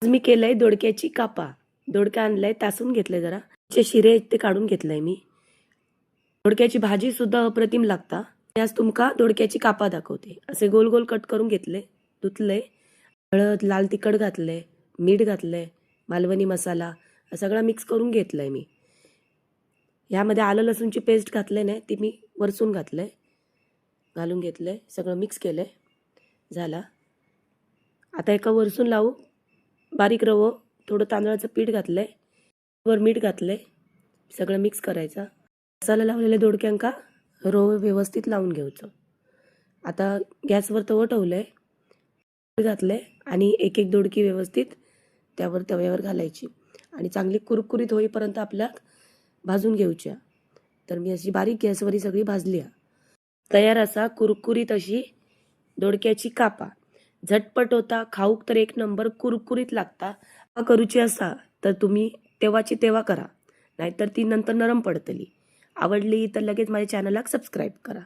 आज मी केलंय दोडक्याची कापा. दोडका आणलाय, तासून घेतलंय जरा. जे शिरे आहेत ते काढून घेतलंय मी. दोडक्याची भाजी सुद्धा अप्रतिम लागता. आज तुमका दोडक्याची कापा दाखवते. असे गोल गोल कट करून घेतले, धुतले, हळद, लाल तिखट घातले, मीठ घातले, मालवणी मसाला सगळं मिक्स करून घेतलंय मी. यामध्ये आलं लसूणची पेस्ट घातले नाही, ती मी वरचून घातलंय, घालून घेतलंय, सगळं मिक्स केलंय. झाला. आता एका वरसून लावू. बारीक रवं, थोडं तांदळाचं पीठ घातलंय, वर मीठ घातलंय, सगळं मिक्स करायचं. मसाला लावलेल्या दोडक्यांका रवं व्यवस्थित लावून घ्यायचं. आता गॅसवर तवं ठेवलंय, घातलंय आणि एक एक दोडकी व्यवस्थित त्यावर तव्यावर घालायची आणि चांगली कुरकुरीत होईपर्यंत आपल्या भाजून घ्यायच्या. तर मी अशी बारीक गॅसवर सगळी भाजली आहे. तयार असा कुरकुरीत अशी दोडक्याची कापा. झटपट होता, खाऊक तर एक नंबर, कुरकुरीत लागता. करूची असा तर तुम्ही तेव्हाची तेव्हा करा, नाहीतर ती नंतर नरम पडतली. आवडली तर लगेच माझ्या चॅनलला सबस्क्राईब करा.